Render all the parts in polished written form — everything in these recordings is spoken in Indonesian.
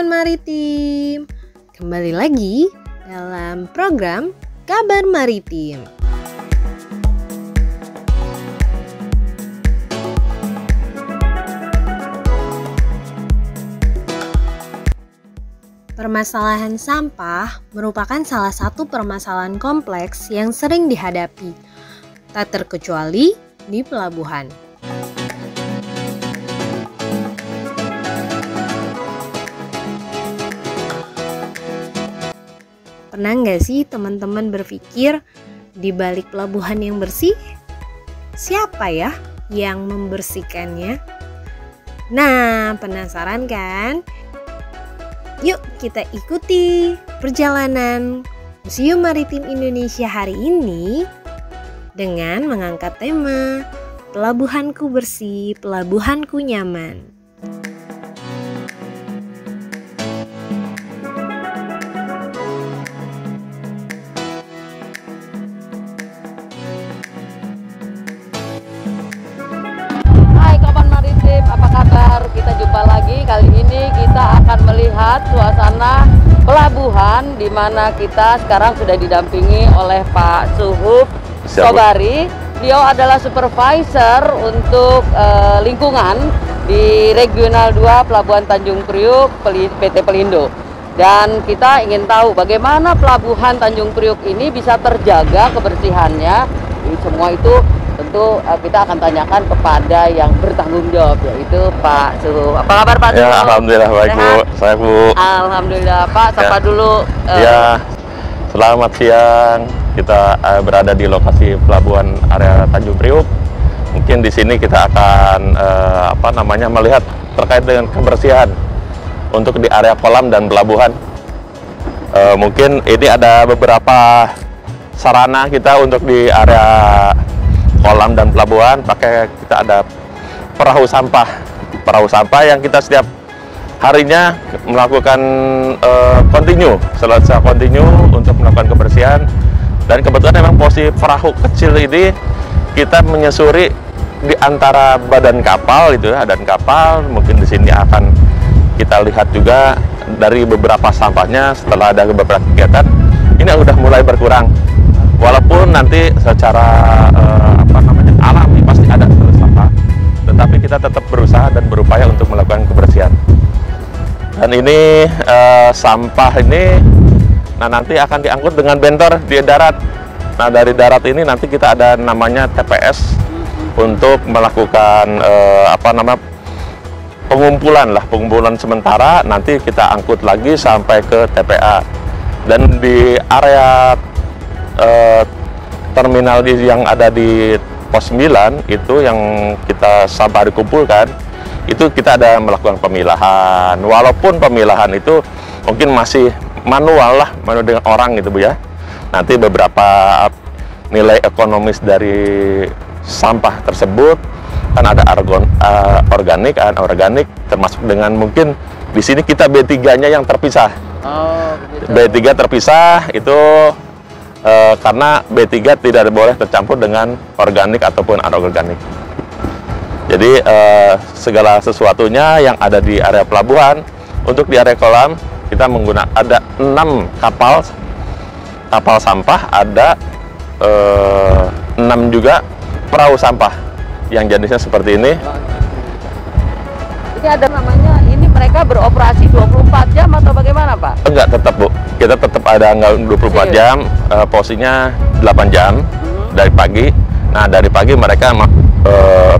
Kawan Maritim. Kembali lagi dalam program Kabar Maritim. Permasalahan sampah merupakan salah satu permasalahan kompleks yang sering dihadapi, tak terkecuali di pelabuhan. Pernah nggak sih teman-teman berpikir, di balik pelabuhan yang bersih, siapa ya yang membersihkannya? Nah, penasaran kan? Yuk kita ikuti perjalanan Museum Maritim Indonesia hari ini dengan mengangkat tema Pelabuhanku Bersih, Pelabuhanku Nyaman. Apa kabar? Kita jumpa lagi. Kali ini kita akan melihat suasana pelabuhan di mana kita sekarang sudah didampingi oleh Pak Suhub Sobari. Beliau adalah supervisor untuk lingkungan di Regional 2 Pelabuhan Tanjung Priuk PT Pelindo. Dan kita ingin tahu bagaimana pelabuhan Tanjung Priuk ini bisa terjaga kebersihannya. Jadi semua itu tentu kita akan tanyakan kepada yang bertanggung jawab, yaitu Pak Suhub. Apa kabar Pak Suhub? Ya, alhamdulillah baik Bu. Saya Bu. Alhamdulillah Pak. Sapa dulu. Ya, selamat siang. Kita berada di lokasi pelabuhan area Tanjung Priuk. Mungkin di sini kita akan melihat terkait dengan kebersihan untuk di area kolam dan pelabuhan. Mungkin ini ada beberapa sarana kita untuk di area kolam dan pelabuhan. Kita ada perahu sampah yang kita setiap harinya melakukan selesai kontinu untuk melakukan kebersihan. Dan kebetulan memang posisi perahu kecil ini kita menyusuri di antara badan kapal itu ya, dan kapal mungkin di sini akan kita lihat juga dari beberapa sampahnya setelah ada beberapa kegiatan ini sudah mulai berkurang. Walaupun nanti secara alami pasti ada sampah, tetapi kita tetap berusaha dan berupaya untuk melakukan kebersihan. Dan ini sampah ini nanti akan diangkut dengan bentor di darat. Nah, dari darat ini nanti kita ada namanya TPS untuk melakukan pengumpulan sementara. Nanti kita angkut lagi sampai ke TPA. Dan di area terminal yang ada di pos 9 itu yang kita sampah dikumpulkan, itu kita ada melakukan pemilahan. Walaupun pemilahan itu mungkin masih manual dengan orang gitu Bu ya. Nanti beberapa nilai ekonomis dari sampah tersebut kan ada organik termasuk dengan mungkin di sini kita B3-nya yang terpisah. Oh, begitu. B3 terpisah itu karena B3 tidak boleh tercampur dengan organik ataupun anorganik. Jadi segala sesuatunya yang ada di area pelabuhan, untuk di area kolam kita menggunakan ada 6 kapal sampah, ada 6 juga perahu sampah yang jenisnya seperti ini. Ini ada namanya, ini mereka beroperasi 24 jam atau bagaimana Pak? Enggak, tetap Bu. Kita tetap ada 24 jam, posisinya 8 jam dari pagi. Nah, dari pagi mereka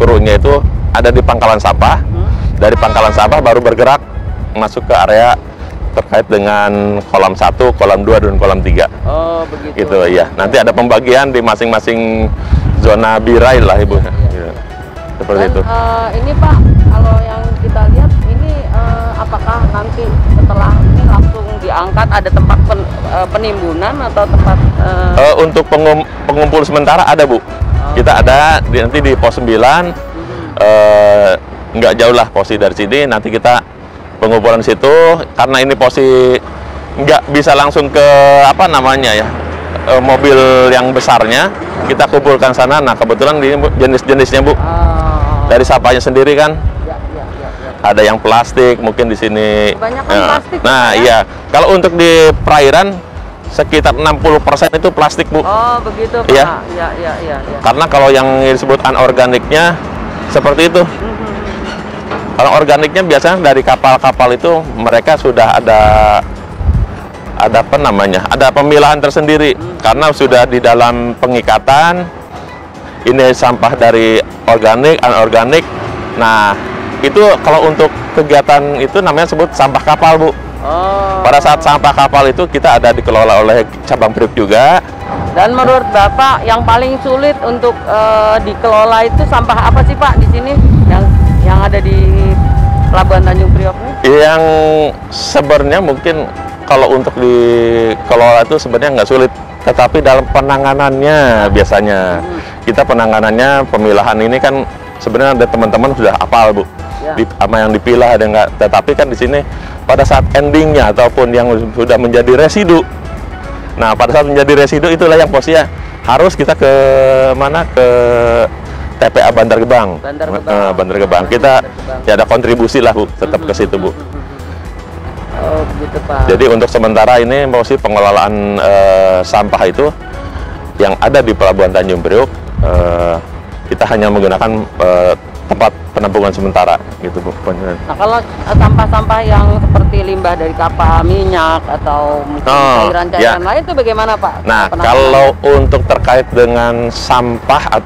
krunya itu ada di pangkalan sampah. Dari pangkalan sampah baru bergerak masuk ke area terkait dengan kolam 1, kolam 2, dan kolam 3. Oh, begitu. Gitu ya. Nanti ada pembagian di masing-masing zona birai lah Ibu. Ya. Seperti itu. Ini Pak, kalau yang kita lihat ini apakah nanti setelah ini langsung diangkat ada tempat penimbunan atau tempat untuk pengumpul sementara ada Bu. Kita ada nanti di pos 9. Nggak jauh lah posisi dari sini. Nanti kita pengumpulan situ, karena ini posisi nggak bisa langsung ke mobil yang besarnya, kita kumpulkan sana. Nah, kebetulan ini jenis-jenisnya Bu, dari sampahnya sendiri kan. ada yang plastik, mungkin di sini. Kebanyakan plastik. Nah, ya? iya. Kalau untuk di perairan sekitar 60% itu plastik, Bu. Oh, begitu, Pak. Iya. Iya. Karena kalau yang disebut anorganiknya seperti itu. Kalau organiknya biasanya dari kapal-kapal itu mereka sudah ada apa namanya? Ada pemilahan tersendiri karena sudah di dalam pengikatan. Ini sampah dari organik, anorganik. Nah, itu kalau untuk kegiatan itu namanya sebut sampah kapal, Bu. Oh. Pada saat sampah kapal itu kita ada dikelola oleh cabang Priok juga. Dan menurut Bapak yang paling sulit untuk dikelola itu sampah apa sih, Pak, di sini yang ada di Pelabuhan Tanjung Priok ini? Yang sebenarnya mungkin kalau untuk dikelola itu sebenarnya nggak sulit, tetapi dalam penanganannya biasanya kita penanganannya pemilahan ini kan sebenarnya ada teman-teman sudah hafal, Bu. Ya. Sama yang dipilah ada nggak, tetapi kan di sini pada saat endingnya ataupun yang sudah menjadi residu. Nah, pada saat menjadi residu itulah yang posisinya harus kita ke mana, ke TPA Bantar Gebang. Bantar Gebang. Kita ya ada kontribusi lah, Bu, tetap ke situ, Bu. Oh, begitu, Pak. Jadi untuk sementara ini posisi pengelolaan sampah itu yang ada di Pelabuhan Tanjung Priok, kita hanya menggunakan tempat penampungan sementara gitu, Bu. Nah, kalau sampah-sampah yang seperti limbah dari kapal, minyak atau mungkin cairan-cairan lain itu bagaimana, Pak? Nah, kalau untuk terkait dengan sampah,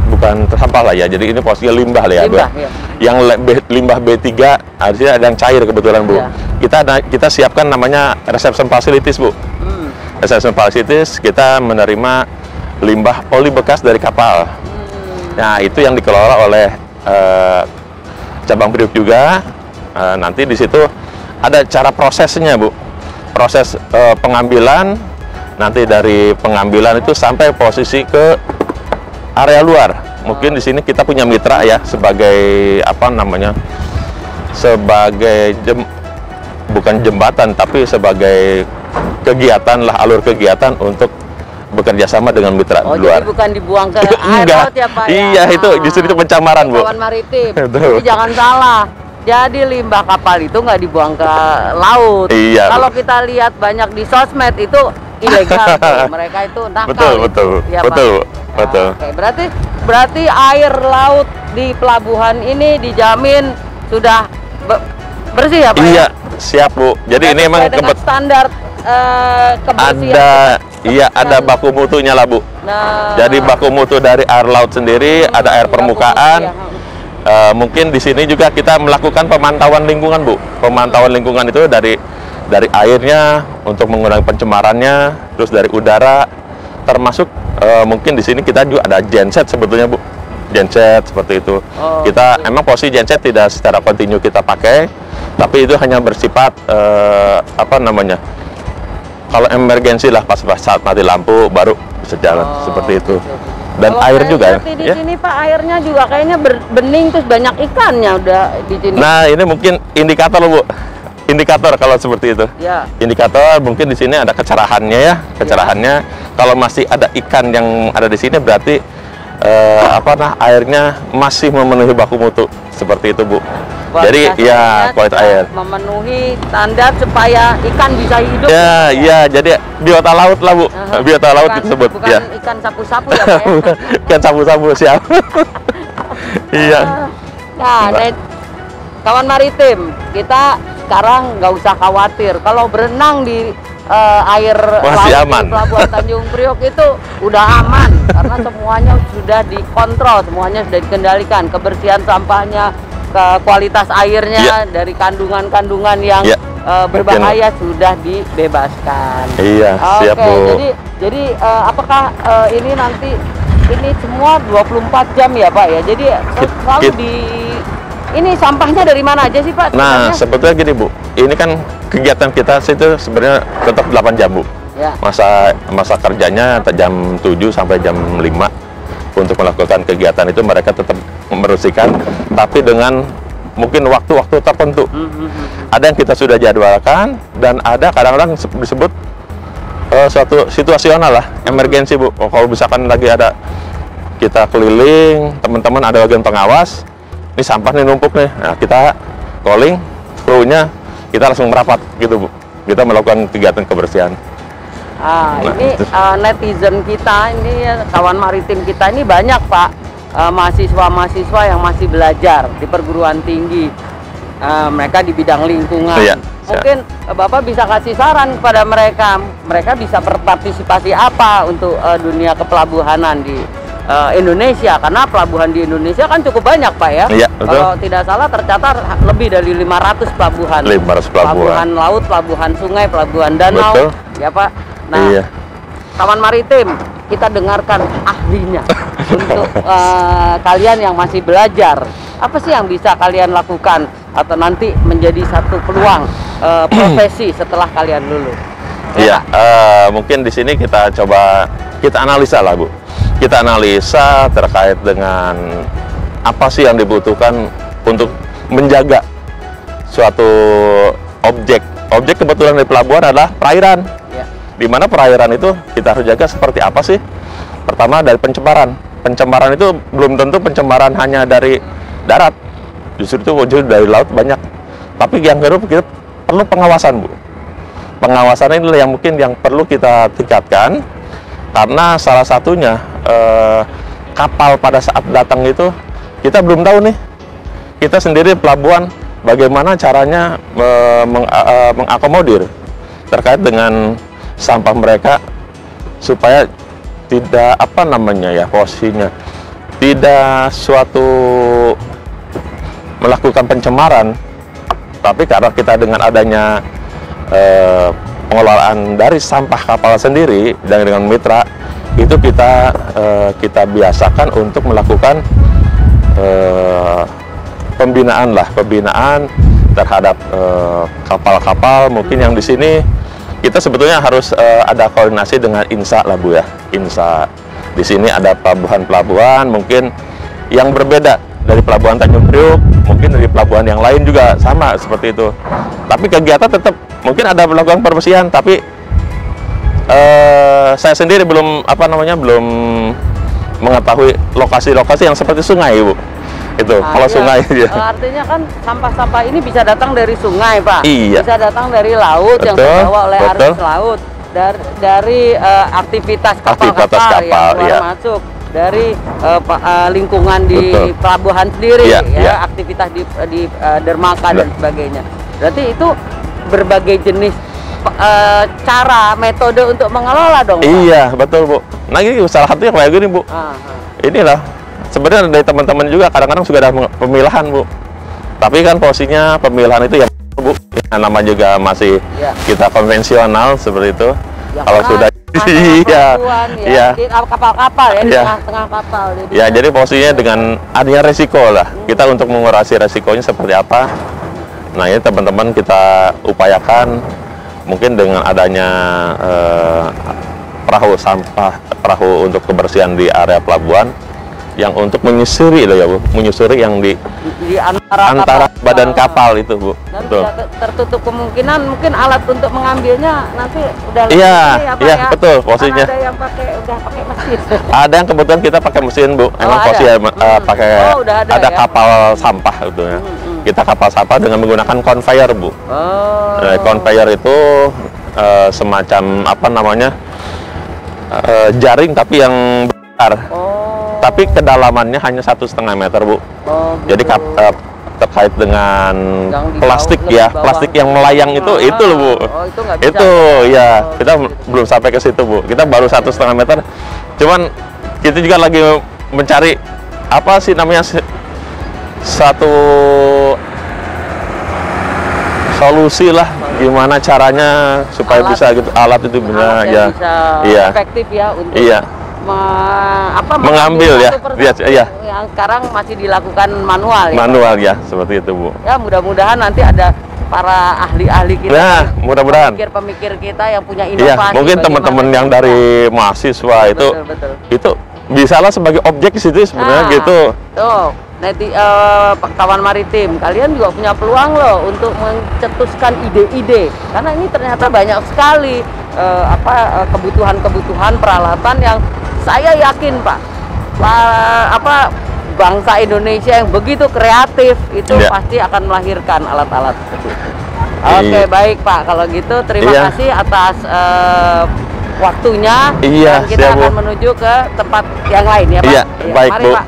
bukan sampah lah ya, jadi ini posisinya limbah lah ya, limbah, Bu. Ya. Yang limbah B3 harusnya ada yang cair kebetulan, Bu. Ya. Kita siapkan namanya reception facilities, Bu. Reception facilities kita menerima limbah oli bekas dari kapal. Nah, itu yang dikelola oleh cabang Priok juga. Nanti di situ ada cara prosesnya, Bu. Proses pengambilan, nanti dari pengambilan itu sampai posisi ke area luar. Mungkin di sini kita punya mitra ya sebagai apa namanya? Sebagai bukan jembatan tapi sebagai kegiatan lah, alur kegiatan untuk bekerja sama dengan mitra di luar. Jadi bukan dibuang ke air laut ya, Pak? Iya, itu justru itu pencemaran, Bu. Kawan maritim. Jadi jangan salah. Jadi limbah kapal itu nggak dibuang ke laut. Iya. Kalau kita lihat banyak di sosmed itu ilegal, mereka itu nakal. Betul. Ya, betul. Pak? Betul. Oke, berarti air laut di pelabuhan ini dijamin sudah bersih ya, Pak? Iya, siap, Bu. Jadi ini emang standar kebersihan. Ada baku mutunya lah, Bu. Nah, jadi baku mutu dari air laut sendiri, ada air permukaan. Mungkin di sini juga kita melakukan pemantauan lingkungan, Bu. Pemantauan lingkungan itu dari airnya untuk mengurangi pencemarannya, terus dari udara, termasuk mungkin di sini kita juga ada genset sebetulnya, Bu. Genset seperti itu. Kita emang posisi genset tidak secara kontinu kita pakai, tapi itu hanya bersifat apa namanya? Kalau emergensi lah pas saat mati lampu baru bisa jalan seperti itu. Dan kalau air juga di sini, Pak, airnya juga kayaknya bening terus banyak ikannya udah di sini. Nah, ini mungkin indikator, Bu. Indikator kalau seperti itu. Ya. Indikator mungkin di sini ada kecerahannya ya, kecerahannya. Kalau masih ada ikan yang ada di sini berarti airnya masih memenuhi baku mutu seperti itu, Bu. Jadi ya kualitas air memenuhi standar supaya ikan bisa hidup. Ya, jadi biota laut lah, Bu. Biota laut disebut. Bukan ikan sapu-sapu ya, Pak ya? Ikan sapu-sapu, siap. Iya. Nah, kawan maritim, kita sekarang nggak usah khawatir kalau berenang di air masih laut aman. Di Pelabuhan Tanjung Priok itu udah aman karena semuanya sudah dikontrol, semuanya sudah dikendalikan, kebersihan sampahnya, kualitas airnya, dari kandungan-kandungan yang berbahaya sudah dibebaskan. Iya, siap, Bu. Jadi apakah ini nanti ini semua 24 jam ya, Pak ya? Jadi selalu ini sampahnya dari mana aja sih, Pak? Nah, sebetulnya gini, Bu. Ini kan kegiatan kita itu sebenarnya tetap 8 jam, Bu. Ya. Masa kerjanya jam 7 sampai jam 5 untuk melakukan kegiatan itu mereka tetap membersihkan, tapi dengan mungkin waktu-waktu tertentu. Ada yang kita sudah jadwalkan dan ada kadang-kadang disebut suatu situasional lah, emergensi, Bu. Kalau misalkan lagi ada kita keliling, teman-teman ada bagian pengawas, ini sampah nih numpuk nih. Nah, kita calling, krunya kita langsung merapat gitu Bu. Kita melakukan kegiatan kebersihan. Ini netizen kita, ini kawan maritim kita ini banyak Pak, mahasiswa-mahasiswa yang masih belajar di perguruan tinggi, mereka di bidang lingkungan. Iya, mungkin Bapak bisa kasih saran kepada mereka bisa berpartisipasi apa untuk dunia kepelabuhanan di Indonesia, karena pelabuhan di Indonesia kan cukup banyak Pak ya. Iya, betul. Kalau tidak salah tercatat lebih dari 500 pelabuhan. 500 pelabuhan Laut, pelabuhan sungai, pelabuhan danau. Betul. Ya Pak. Nah, iya. kawan maritim, kita dengarkan ahlinya untuk kalian yang masih belajar. Apa sih yang bisa kalian lakukan atau nanti menjadi satu peluang profesi setelah kalian lulus? Iya, mungkin di sini kita coba kita analisa lah Bu. Kita analisa terkait dengan apa sih yang dibutuhkan untuk menjaga suatu objek. Objek kebetulan di pelabuhan adalah perairan. Ya. Di mana perairan itu kita harus jaga seperti apa sih? Pertama dari pencemaran. Pencemaran itu belum tentu pencemaran hanya dari darat. Justru itu wujud dari laut banyak. Tapi yang kedua kita perlu pengawasan Bu. Pengawasan ini yang mungkin yang perlu kita tingkatkan, karena salah satunya kapal pada saat datang itu kita belum tahu nih, kita sendiri pelabuhan bagaimana caranya mengakomodir terkait dengan sampah mereka supaya tidak posisinya tidak suatu melakukan pencemaran, tapi karena kita dengan adanya pengelolaan dari sampah kapal sendiri dan dengan mitra itu kita biasakan untuk melakukan pembinaan terhadap kapal-kapal. Mungkin yang di sini kita sebetulnya harus ada koordinasi dengan INSA lah Bu ya. INSA di sini ada pelabuhan-pelabuhan mungkin yang berbeda dari pelabuhan Tanjung Priuk, mungkin dari pelabuhan yang lain juga sama seperti itu. Tapi kegiatan tetap mungkin ada melakukan pembersihan, tapi saya sendiri belum mengetahui lokasi-lokasi yang seperti sungai Bu. Itu kalau iya. sungai ya. Artinya kan sampah-sampah ini bisa datang dari sungai Pak. Iya. Bisa datang dari laut. Betul, yang terbawa oleh arus laut, dari aktivitas kapal-kapal yang keluar masuk, dari lingkungan di betul. Pelabuhan sendiri ya. Aktivitas di dermaga dan sebagainya. Berarti itu berbagai jenis cara, metode untuk mengelola dong Pak? Iya, betul Bu. Nah ini salah satunya kayak gini Bu. Inilah sebenarnya dari teman-teman juga kadang-kadang sudah ada pemilahan Bu. Tapi kan posisinya pemilahan itu ya Bu, ya, nama juga masih kita konvensional seperti itu. Ya, kalau sudah kapal-kapal ya, di tengah-tengah kapal. Ya, jadi posisinya dengan adanya resiko lah. Kita untuk mengurangi resikonya seperti apa. Nah ini teman-teman kita upayakan mungkin dengan adanya perahu untuk kebersihan di area pelabuhan yang untuk menyusuri loh ya Bu, menyusuri yang di antara badan kapal itu Bu. Dan tidak tertutup kemungkinan mungkin alat untuk mengambilnya nanti udah betul posisinya. Ada yang udah pakai mesin. Ada yang kebetulan kita pakai mesin Bu. Emang posisinya pakai ada kapal sampah gitu ya. Kita kapal sampah dengan menggunakan conveyor Bu. Conveyor itu semacam jaring tapi yang besar. Tapi kedalamannya hanya 1,5 meter Bu. Jadi terkait dengan plastik ya, plastik yang melayang itu loh Bu. Itu ya kita belum sampai ke situ Bu. Kita baru 1,5 meter. Cuman kita juga lagi mencari apa sih namanya satu solusi lah gimana caranya supaya bisa gitu alat itu benar ya efektif ya untuk mengambil ya yang sekarang masih dilakukan manual ya seperti itu Bu. Ya mudah-mudahan nanti ada para ahli-ahli kita, nah mudah-mudahan pemikir kita yang punya inovasi. Mungkin teman-teman yang dari mahasiswa betul. itu bisalah sebagai objek di situ sebenarnya gitu. Tuh. Kawan maritim, kalian juga punya peluang loh untuk mencetuskan ide-ide, karena ini ternyata banyak sekali kebutuhan-kebutuhan peralatan yang saya yakin Pak bangsa Indonesia yang begitu kreatif itu Iya. pasti akan melahirkan alat-alat seperti itu. Oke, Iya. baik Pak. Kalau gitu terima Iya. kasih atas waktunya. Iya, Dan kita siap, Bu. akan menuju ke tempat yang lain ya Pak. Iya, baik, mari Bu. Pak.